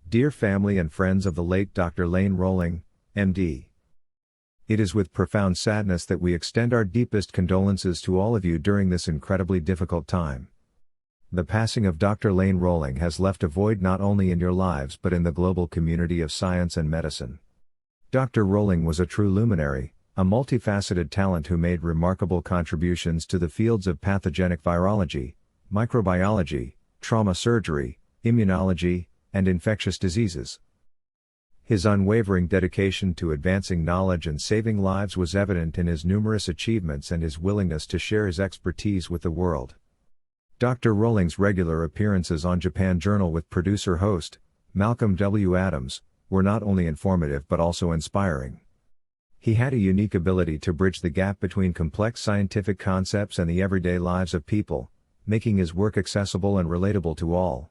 Dear family and friends of the late Dr. Lane Rolling, MD. It is with profound sadness that we extend our deepest condolences to all of you during this incredibly difficult time. The passing of Dr. Lane Rolling has left a void not only in your lives but in the global community of science and medicine. Dr. Rolling was a true luminary, a multifaceted talent who made remarkable contributions to the fields of pathogenic virology, microbiology, trauma surgery, immunology, and infectious diseases. His unwavering dedication to advancing knowledge and saving lives was evident in his numerous achievements and his willingness to share his expertise with the world. Dr. Rolling's regular appearances on Japan Journal with producer-host, Malcolm W. Adams, were not only informative but also inspiring. He had a unique ability to bridge the gap between complex scientific concepts and the everyday lives of people, making his work accessible and relatable to all.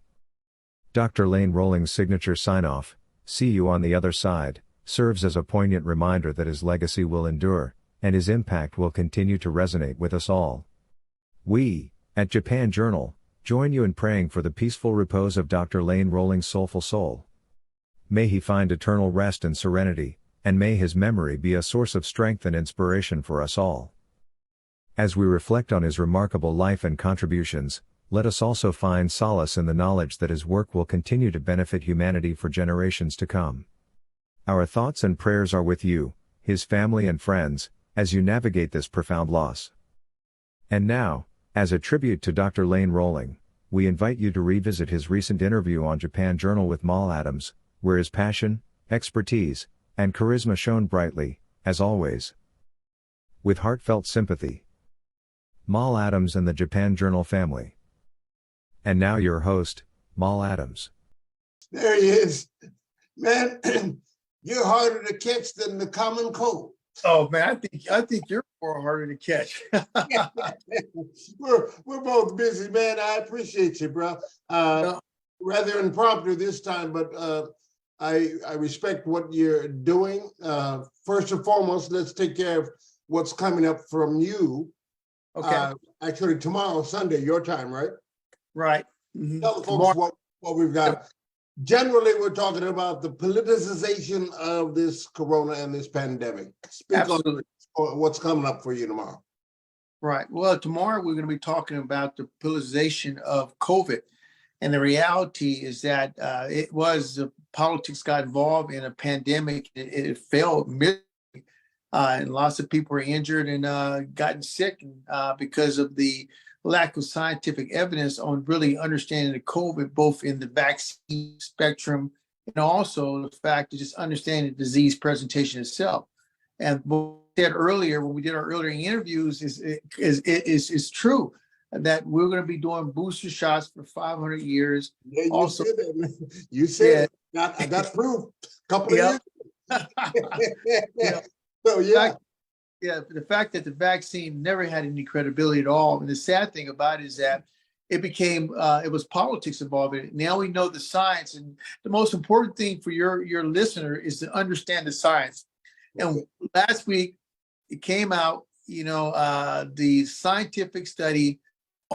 Dr. Lane Rolling's signature sign-off, "See you on the other side," serves as a poignant reminder that his legacy will endure, and his impact will continue to resonate with us all. We, at Japan Journal, join you in praying for the peaceful repose of Dr. Lane Rolling's soulful soul. May he find eternal rest and serenity, and may his memory be a source of strength and inspiration for us all. As we reflect on his remarkable life and contributions, let us also find solace in the knowledge that his work will continue to benefit humanity for generations to come. Our thoughts and prayers are with you, his family and friends, as you navigate this profound loss. And now, as a tribute to Dr. Lane Rolling, we invite you to revisit his recent interview on Japan Journal with Mal Adams, where his passion, expertise, and charisma shone brightly, as always. With heartfelt sympathy, Mal Adams and the Japan Journal family. And now your host, Mal Adams. There he is. Man, you're harder to catch than the common cold. Oh man, I think you're more harder to catch. We're both busy, man. I appreciate you, bro. Rather impromptu this time, but I respect what you're doing. First and foremost, let's take care of what's coming up from you. Okay. Actually, tomorrow, Sunday, your time, right? Right. Mm-hmm. Tell the folks what we've got. Generally, we're talking about the politicization of this corona and this pandemic. Speak Absolutely. on what's coming up for you tomorrow. Right. Well, tomorrow we're going to be talking about the politicization of COVID. And the reality is that politics got involved in a pandemic. It failed miserably. And lots of people were injured and gotten sick because of the lack of scientific evidence on really understanding the COVID, both in the vaccine spectrum and also the fact of just understanding the disease presentation itself. And what we said earlier, when we did our earlier interviews, is true that we're going to be doing booster shots for 500 years. Yeah, you also, said that. You said it. I got proof a couple of years. Yeah. So yeah. The fact that the vaccine never had any credibility at all. And the sad thing about it is that it was politics involved in it. Now we know the science, and the most important thing for your listener is to understand the science. And last week it came out, the scientific study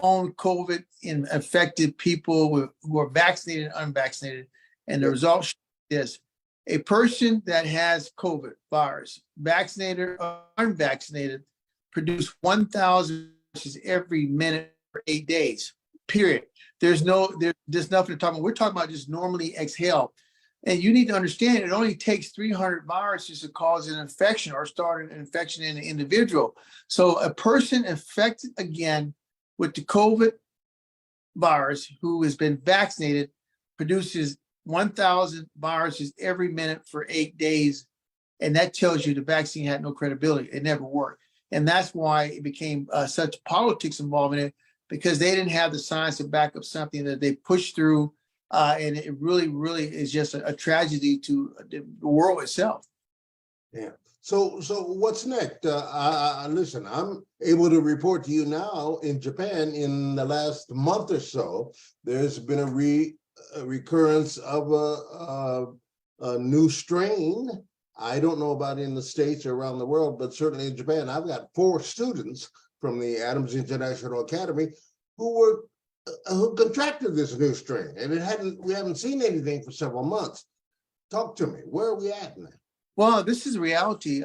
on COVID in affected people who are vaccinated and unvaccinated. And the results show this. A person that has COVID virus, vaccinated or unvaccinated, produce 1,000 viruses every minute for 8 days, period. There's nothing to talk about. We're talking about just normally exhale. And you need to understand it only takes 300 viruses to cause an infection or start an infection in an individual. So a person infected again with the COVID virus who has been vaccinated produces 1,000 viruses every minute for 8 days. And that tells you the vaccine had no credibility. It never worked. And that's why it became such politics involved in it, because they didn't have the science to back up something that they pushed through. And it really, really is just a tragedy to the world itself. Yeah. So what's next? Listen, I'm able to report to you now in Japan in the last month or so, there's been a recurrence of a new strain. I don't know about in the States or around the world, but certainly in Japan, I've got 4 students from the Adams International Academy who were who contracted this new strain, and we haven't seen anything for several months. Talk to me. Where are we at now? Well, this is reality,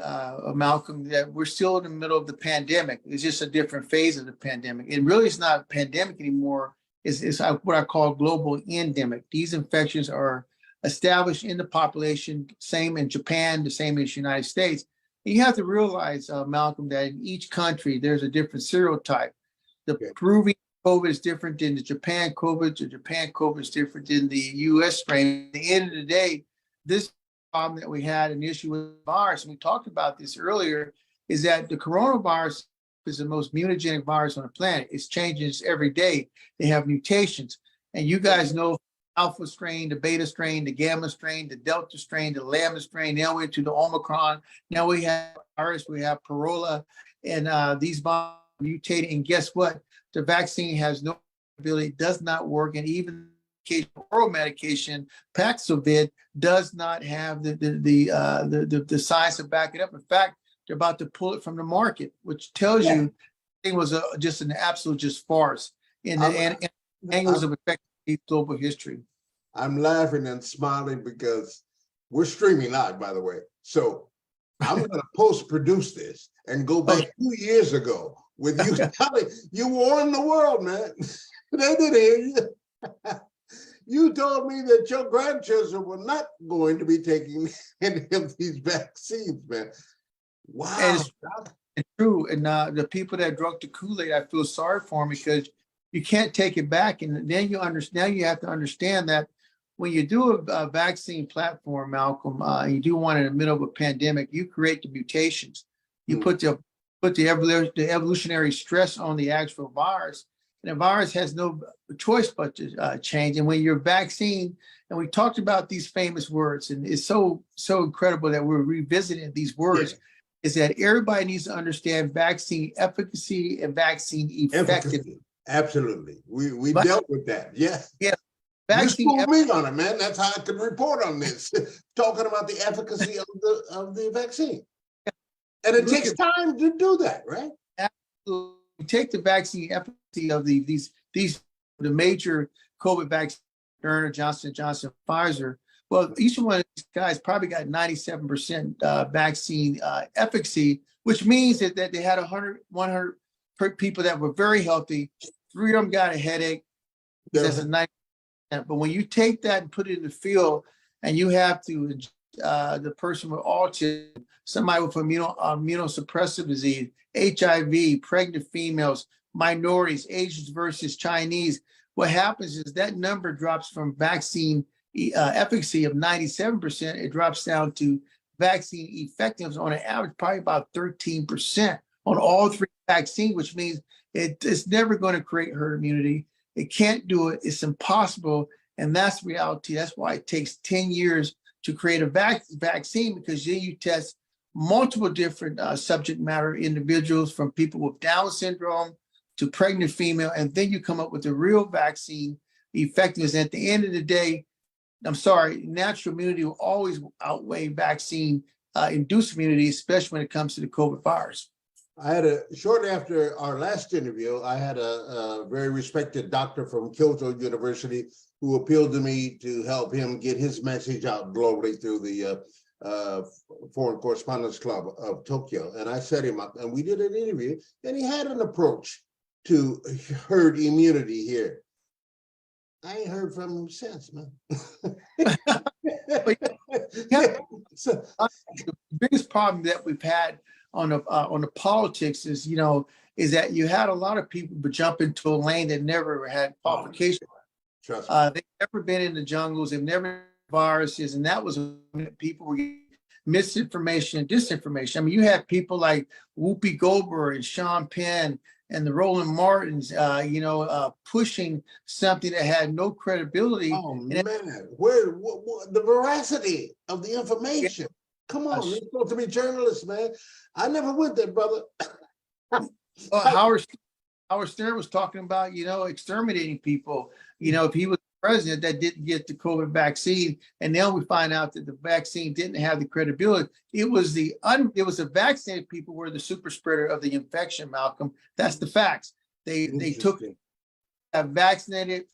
Malcolm, that we're still in the middle of the pandemic. It's just a different phase of the pandemic. It really is not a pandemic anymore. It's what I call global endemic. These infections are established in the population, same in Japan, the same as the United States. And you have to realize, Malcolm, that in each country, there's a different serotype. The Peruvian COVID is different than the Japan COVID. The Japan COVID is different than the US strain. At the end of the day, this problem that we had, an issue with the virus, and we talked about this earlier, is that the coronavirus is the most mutagenic virus on the planet. It's changes every day. They have mutations. And you guys know alpha strain, the beta strain, the gamma strain, the delta strain, the lambda strain. Now we're into the Omicron. Now we have virus, we have Parola, and these viruses mutating. And guess what? The vaccine has no ability, does not work, and even oral medication, Paxlovid, does not have the science to back it up. In fact, they're about to pull it from the market, which tells you it was just an absolute farce in the angles of affecting global history. I'm laughing and smiling because we're streaming live, by the way. So I'm going to post-produce this and go back 2 years ago with you telling you warned the world, man. They didn't hear you. You told me that your grandchildren were not going to be taking any of these vaccines, man. Wow. And it's true. And the people that drank the Kool-Aid, I feel sorry for them because you can't take it back. And then you understand, now you have to understand that when you do a vaccine platform, Malcolm, you do one in the middle of a pandemic, you create the mutations. You put the evolutionary stress on the actual virus. And the virus has no choice but to change. And when you're vaccine, and we talked about these famous words, and it's so incredible that we're revisiting these words, is that everybody needs to understand vaccine efficacy and vaccine effectiveness. Absolutely. We dealt with that. Yes. Yeah. You schooled me on it, man. That's how I can report on this, talking about the efficacy of the vaccine. And it takes time to do that, right? Absolutely. You take the vaccine efficacy of the major COVID vaccines, Moderna, Johnson & Johnson, Pfizer. Well, each one of these guys probably got 97% vaccine efficacy, which means that they had 100 people that were very healthy. 3 of them got a headache. That's a 90%. But when you take that and put it in the field, and you have to, the person with autism, somebody with immunosuppressive disease, HIV, pregnant females, minorities, Asians versus Chinese, what happens is that number drops from vaccine efficacy of 97%, it drops down to vaccine effectiveness on an average, probably about 13% on all 3 vaccines, which means it's never going to create herd immunity. It can't do it. It's impossible. And that's reality. That's why it takes 10 years to create a vaccine, because then you test multiple different subject matter individuals, from people with Down syndrome to pregnant female, and then you come up with a real vaccine effectiveness. And at the end of the day, I'm sorry, natural immunity will always outweigh vaccine induced immunity, especially when it comes to the COVID virus. I had shortly after our last interview, I had a very respected doctor from Kyoto University who appealed to me to help him get his message out globally through the Foreign Correspondents Club of Tokyo. And I set him up and we did an interview, and he had an approach to herd immunity here. I ain't heard from him since, man. The biggest problem that we've had on the politics is, is that you had a lot of people jump into a lane that never had qualification. They've never been in the jungles. They've never had viruses, and that was people were getting misinformation and disinformation. I mean, you had people like Whoopi Goldberg and Sean Penn and the Roland Martins, pushing something that had no credibility. Oh man, where the veracity of the information? Come on, you're supposed to be journalists, man. I never went there, brother. Howard Stern was talking about, exterminating people. If he was president that didn't get the COVID vaccine, and now we find out that the vaccine didn't have the credibility. It was the vaccinated people were the super spreader of the infection, Malcolm. That's the facts. They took got vaccinated,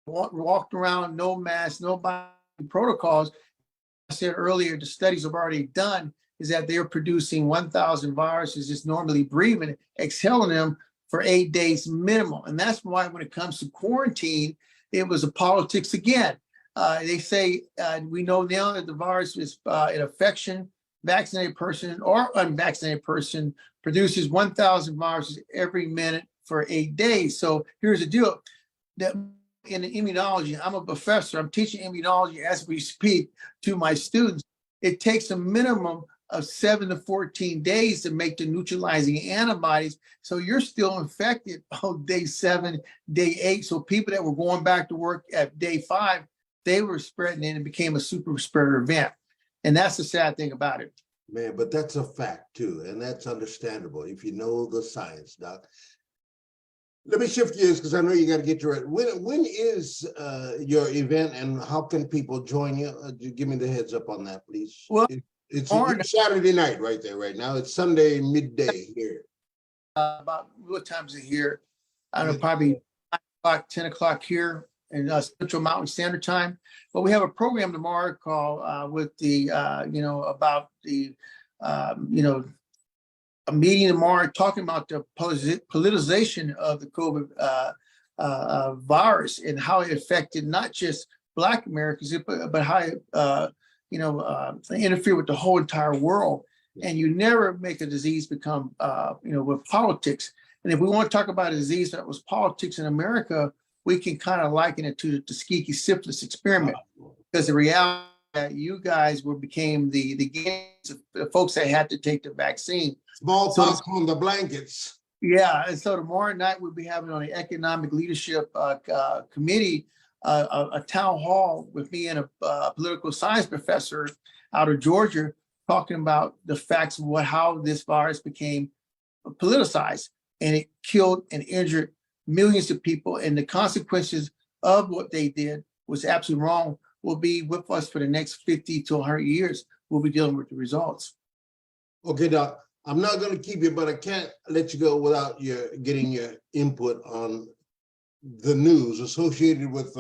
walked around, no mask, no protocols. I said earlier, the studies have already done is that they're producing 1,000 viruses just normally breathing, exhaling them for 8 days minimum. And that's why when it comes to quarantine, it was a politics again. They say we know now that the virus is an infection, vaccinated person or unvaccinated person produces 1,000 viruses every minute for 8 days. So here's the deal. That in immunology, I'm a professor, I'm teaching immunology as we speak to my students. It takes a minimum of 7 to 14 days to make the neutralizing antibodies. So you're still infected on day 7, day 8. So people that were going back to work at day 5, they were spreading and it became a super spreader event. And that's the sad thing about it. Man, but that's a fact too, and that's understandable if you know the science, Doc. Let me shift gears because I know you got to get to it. When is your event and how can people join you? Give me the heads up on that, please. Well, it's Saturday night right there right now. It's Sunday midday here. About what time is it here? I don't know, probably 9 o'clock, 10 o'clock here in Central Mountain Standard Time. But we have a program tomorrow called with the, about the, a meeting tomorrow talking about the politicization of the COVID virus and how it affected not just Black Americans, but how it, interfere with the whole entire world. And you never make a disease become, with politics. And if we want to talk about a disease that was politics in America, we can kind of liken it to the Tuskegee syphilis experiment, because the reality that you guys became the folks that had to take the vaccine. Smallpox on the blankets. Yeah, and so tomorrow night we'll be having on the Economic Leadership Committee a town hall with me and a political science professor out of Georgia talking about the facts of how this virus became politicized, and it killed and injured millions of people, and the consequences of what they did was absolutely wrong. Will be with us for the next 50 to 100 years. We'll be dealing with the results. Okay, Doc. I'm not going to keep you, but I can't let you go without getting your input on the news associated with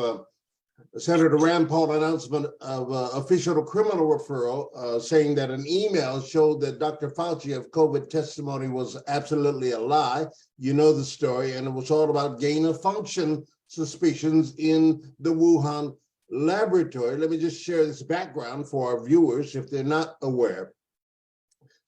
Senator Rand Paul announcement of official criminal referral, saying that an email showed that Dr. Fauci of COVID testimony was absolutely a lie. You know the story, and it was all about gain of function suspicions in the Wuhan laboratory. Let me just share this background for our viewers if they're not aware.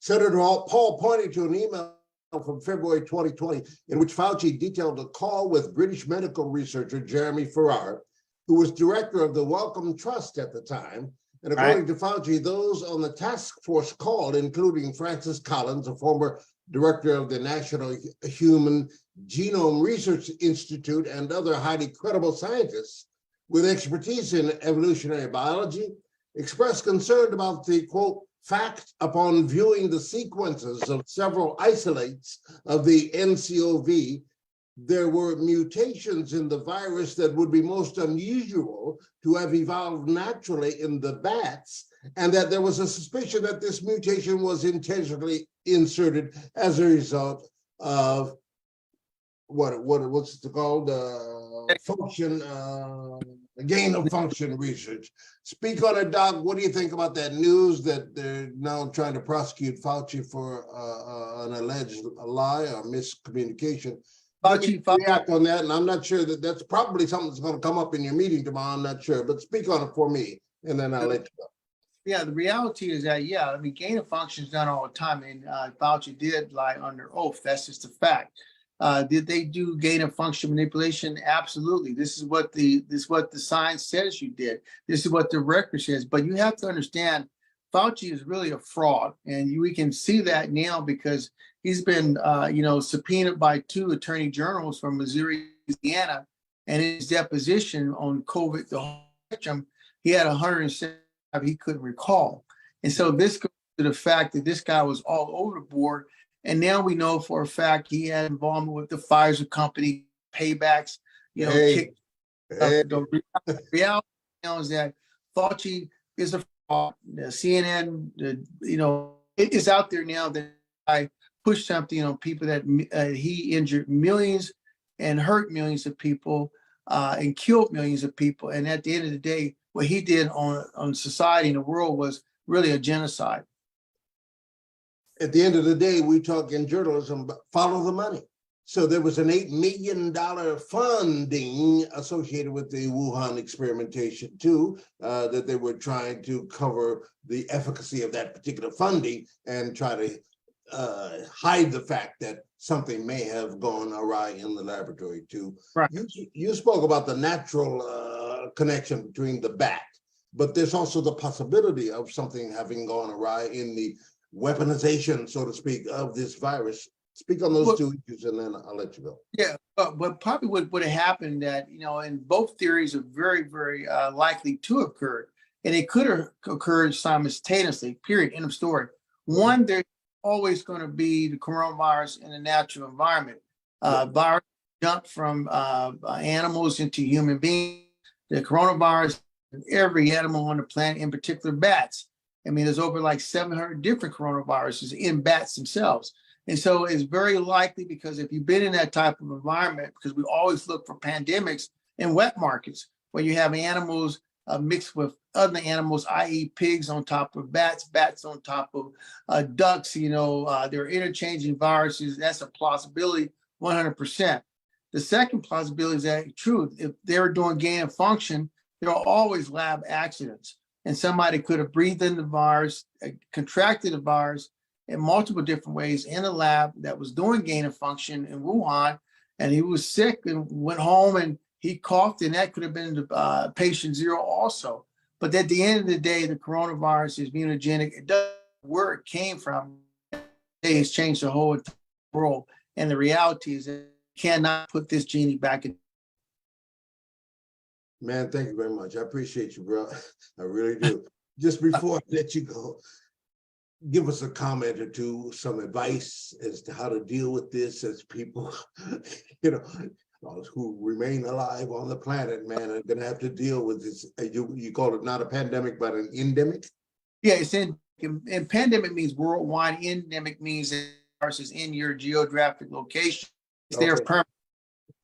Senator Paul pointed to an email from February 2020 in which Fauci detailed a call with British medical researcher Jeremy Farrar, who was director of the Wellcome Trust at the time. And according to Fauci, those on the task force call, including Francis Collins, a former director of the National Human Genome Research Institute, and other highly credible scientists with expertise in evolutionary biology, expressed concern about the, quote, fact upon viewing the sequences of several isolates of the nCoV, there were mutations in the virus that would be most unusual to have evolved naturally in the bats, and that there was a suspicion that this mutation was intentionally inserted as a result of what's it called? Gain of function research. Speak on it, Doc. What do you think about that news that they're now trying to prosecute Fauci for an alleged lie or miscommunication? Fauci react on that, and I'm not sure that's probably something that's going to come up in your meeting tomorrow. I'm not sure, but speak on it for me, and then I'll let you go. Yeah, the reality is that, gain of function is done all the time, and Fauci did lie under oath. That's just a fact. Did they do gain of function manipulation? Absolutely. This is what the science says you did. This is what the record says. But you have to understand, Fauci is really a fraud, and we can see that now because he's been, subpoenaed by 2 attorney generals from Missouri, Louisiana, and in his deposition on COVID, the whole spectrum, he had 107 he couldn't recall. And so this goes to the fact that this guy was all over the board. And now we know for a fact he had involvement with the Pfizer company, paybacks, The reality now is that Fauci is a fraud. The CNN, it is out there now that I push something on people that he injured millions and hurt millions of people and killed millions of people. And at the end of the day, what he did on society and the world was really a genocide. At the end of the day, we talk in journalism, follow the money. So there was an $8 million funding associated with the Wuhan experimentation too, that they were trying to cover the efficacy of that particular funding and try to hide the fact that something may have gone awry in the laboratory too. Right. You spoke about the natural connection between the bat, but there's also the possibility of something having gone awry in the weaponization, so to speak, of this virus. Speak on those two issues, and then I'll let you go. Yeah, but probably what would have happened that, and both theories are very, very likely to occur, and it could have occurred simultaneously, period, end of story. One, there's always going to be the coronavirus in a natural environment. Virus jump from animals into human beings. The coronavirus, every animal on the planet, in particular bats. I mean, there's over like 700 different coronaviruses in bats themselves. And so it's very likely, because if you've been in that type of environment, because we always look for pandemics in wet markets where you have animals mixed with other animals, i.e. pigs on top of bats, bats on top of ducks, they're interchanging viruses. That's a plausibility, 100%. The second plausibility is that true. If they're doing gain of function, there are always lab accidents. And somebody could have breathed in the virus, contracted the virus in multiple different ways in a lab that was doing gain of function in Wuhan, and he was sick and went home and he coughed, and that could have been the patient zero also. But at the end of the day, the coronavirus is mutagenic. It doesn't know where it came from. It has changed the whole world, and the reality is that you cannot put this genie back in. Man, thank you very much. I appreciate you, bro. I really do. Just before I let you go, give us a comment or two, some advice as to how to deal with this as people, who remain alive on the planet, man, are going to have to deal with this. You call it not a pandemic, but an endemic? Yeah, and pandemic means worldwide. Endemic means the virus is in your geographic location. It's there permanently.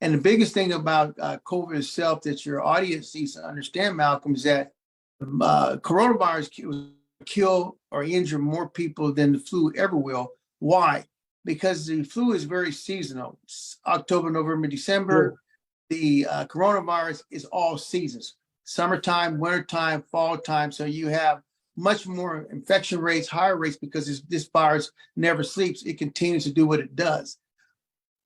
And the biggest thing about COVID itself that your audience needs to understand, Malcolm, is that coronavirus kill or injure more people than the flu ever will. Why? Because the flu is very seasonal. October, November, December. The coronavirus is all seasons. Summertime, wintertime, fall time. So you have much more infection rates, higher rates, because this virus never sleeps. It continues to do what it does.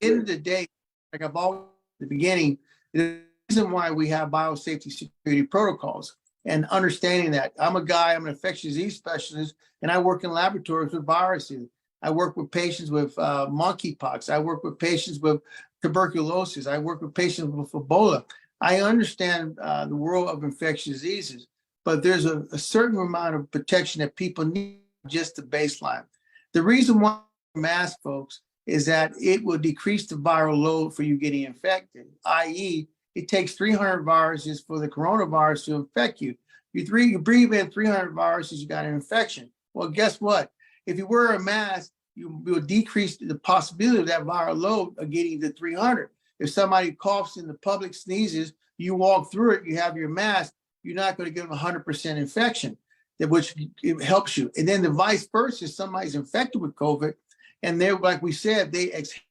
At the end of the day, like I've always at the beginning, the reason why we have biosafety security protocols. And understanding that I'm an infectious disease specialist, and I work in laboratories with viruses. I work with patients with monkeypox. I work with patients with tuberculosis. I work with patients with Ebola. I understand the world of infectious diseases, but there's a certain amount of protection that people need, just the baseline. The reason why I mask, folks, is that it will decrease the viral load for you getting infected, i.e., it takes 300 viruses for the coronavirus to infect you. You breathe in 300 viruses, you got an infection. Well, guess what? If you wear a mask, you will decrease the possibility of that viral load of getting to 300. If somebody coughs in the public, sneezes, you walk through it, you have your mask, you're not going to get them 100% infection, which it helps you. And then the vice versa, if somebody's infected with COVID, and they're, like we said, they exhale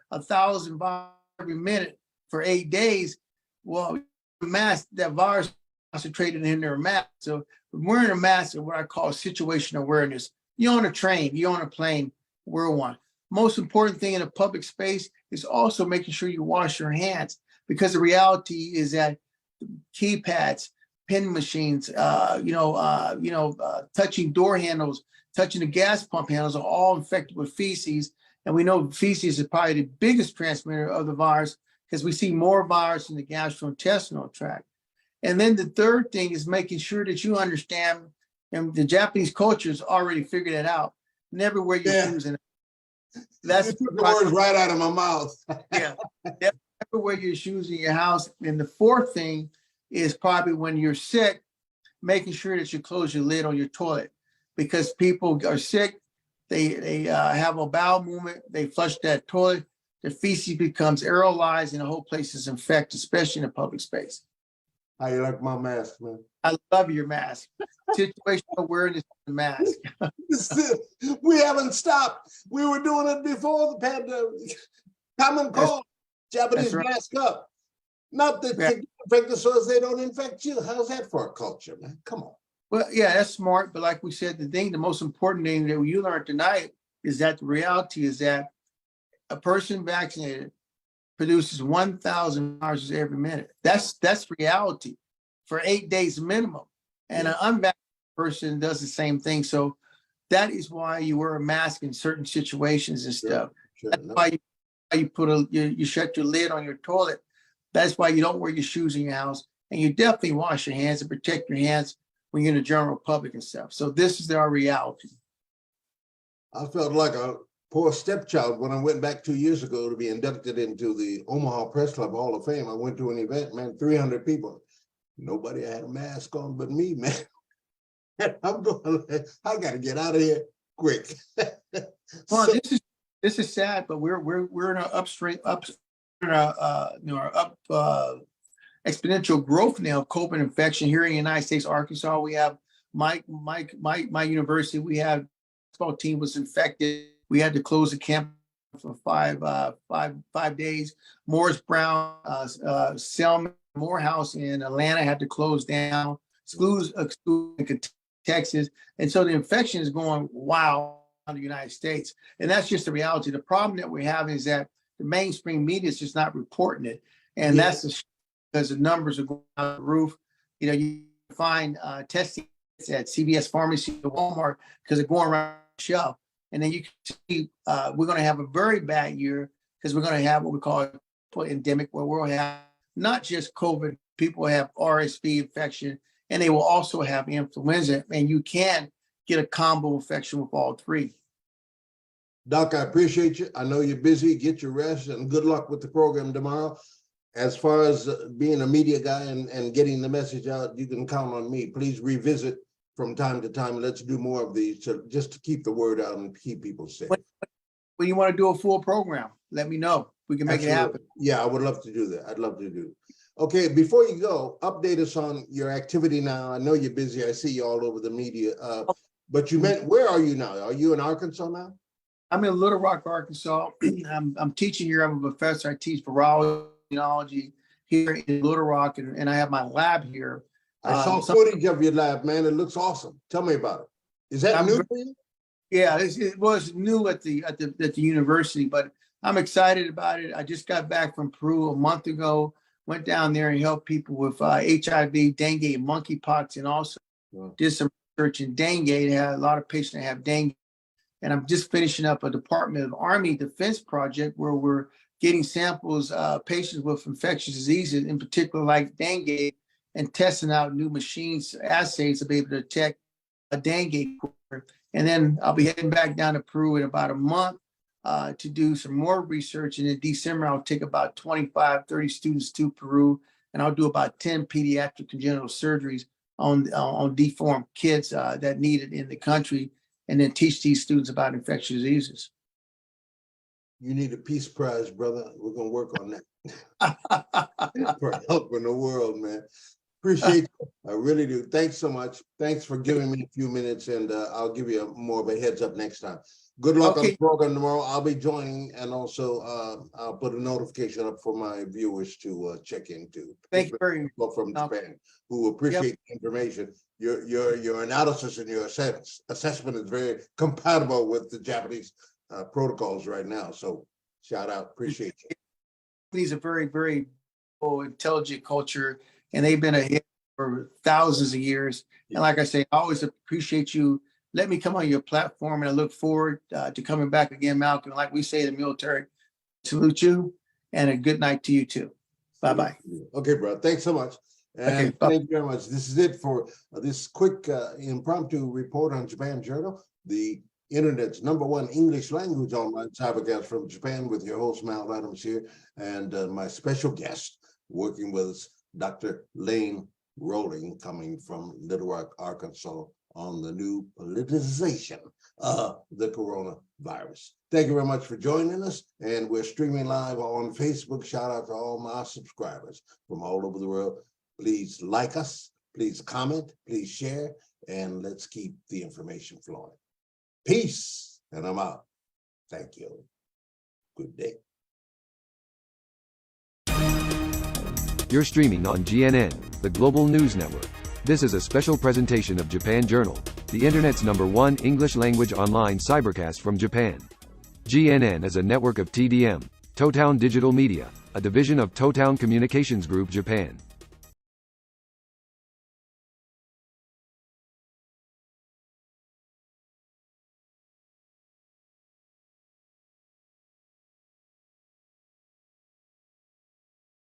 1,000 viruses every minute for 8 days. Well, mask, that virus concentrated in their mask. So wearing a mask is what I call situational awareness. You're on a train, you're on a plane, wear one. Most important thing in a public space is also making sure you wash your hands, because the reality is that keypads, pen machines, touching door handles, touching the gas pump handles are all infected with feces. And we know feces is probably the biggest transmitter of the virus, because we see more virus in the gastrointestinal tract. And then the third thing is making sure that you understand, and the Japanese culture has already figured it out, never wear your shoes in. That's the words right out of my mouth. Yeah, never wear your shoes in your house. And the fourth thing is probably when you're sick, making sure that you close your lid on your toilet, because people are sick, they have a bowel movement, they flush that toilet, the feces becomes aerolized and the whole place is infected, especially in a public space. How you like my mask, man? I love your mask. Situational awareness of the mask. We haven't stopped. We were doing it before the pandemic. Common cold. Japanese right. mask up. Not that Yeah. to get infected so as they don't infect you. How's that for a culture, man? Come on. Well, yeah, that's smart. But like we said, the most important thing that you learned tonight is that the reality is that a person vaccinated produces 1,000 viruses every minute. That's reality for 8 days minimum. And an unvaccinated person does the same thing. So that is why you wear a mask in certain situations and stuff. Sure. That's why you put you shut your lid on your toilet. That's why you don't wear your shoes in your house. And you definitely wash your hands and protect your hands when you're in the general public and stuff. So this is our reality. I felt like a poor stepchild when I went back 2 years ago to be inducted into the Omaha Press Club Hall of Fame. I went to an event, man, 300 people. Nobody had a mask on but me, man. I'm going, I got to get out of here quick. Well, this is sad, but we're in our exponential growth now of COVID infection here in the United States. Arkansas, we have my university. We have baseball team was infected. We had to close the camp for five days. Morris Brown, Selma Morehouse in Atlanta had to close down. Schools in Texas, and so the infection is going wild in the United States, and that's just the reality. The problem that we're having is that the mainstream media is just not reporting it, and that's because the numbers are going out the roof. You know, you find testing at CVS Pharmacy or Walmart because they're going around the shelf. And then you can see we're going to have a very bad year because we're going to have what we call an endemic, where we'll have not just COVID, people have RSV infection, and they will also have influenza. And you can get a combo infection with all three. Doc, I appreciate you. I know you're busy. Get your rest and good luck with the program tomorrow. As far as being a media guy and getting the message out, you can count on me. Please revisit from time to time. Let's do more of these just to keep the word out and keep people safe. When you want to do a full program, let me know. We can make it happen. Yeah, I would love to do that. I'd love to do. Okay, before you go, update us on your activity now. I know you're busy. I see you all over the media. But you meant, where are you now? Are you in Arkansas now? I'm in Little Rock, Arkansas. I'm teaching here. I'm a professor. I teach virology here in Little Rock, and I have my lab here. I saw footage of your lab, man. It looks awesome. Tell me about it. Is that new for you? Yeah, it was new at the university, but I'm excited about it. I just got back from Peru a month ago. Went down there and helped people with HIV, dengue, and monkeypox, and also did some research in dengue. They had a lot of patients that have dengue. And I'm just finishing up a Department of Army Defense project where we're getting samples, patients with infectious diseases, in particular like dengue, and testing out new machines, assays to be able to detect a dengue. And then I'll be heading back down to Peru in about a month to do some more research. And in December, I'll take about 25, 30 students to Peru, and I'll do about 10 pediatric congenital surgeries on deformed kids that need it in the country, and then teach these students about infectious diseases. You need a peace prize, brother. We're going to work on that for helping the world, man. Appreciate you. I really do. Thanks so much. Thanks for giving me a few minutes, and I'll give you more of a heads up next time. Good luck on the program tomorrow. I'll be joining, and also I'll put a notification up for my viewers to check into. Thank you very much. From Japan, who appreciate the information. Your analysis and your assessment is very compatible with the Japanese protocols right now. So shout out, appreciate you. These are very, very intelligent culture, and they've been ahead for thousands of years. And like I say, I always appreciate you. Let me come on your platform, and I look forward to coming back again, Malcolm. Like we say in the military, salute you, and a good night to you too. Bye-bye. Okay, bro. Thanks so much. And thank you very much. This is it for this quick impromptu report on Japan Journal, the internet's #1 English language online cybercast from Japan, with your host, Mal Adams here, and my special guest working with us, Dr. Lane Rolling, coming from Little Rock, Arkansas, on the new politicization the coronavirus. Thank you very much for joining us. And we're streaming live on Facebook. Shout out to all my subscribers from all over the world. Please like us, please comment, please share, and let's keep the information flowing. Peace, and I'm out. Thank you. Good day. You're streaming on GNN, the global news network. This is a special presentation of Japan Journal, the internet's #1 English language online cybercast from Japan. GNN is a network of TDM, Totown Digital Media, a division of Totown Communications Group Japan.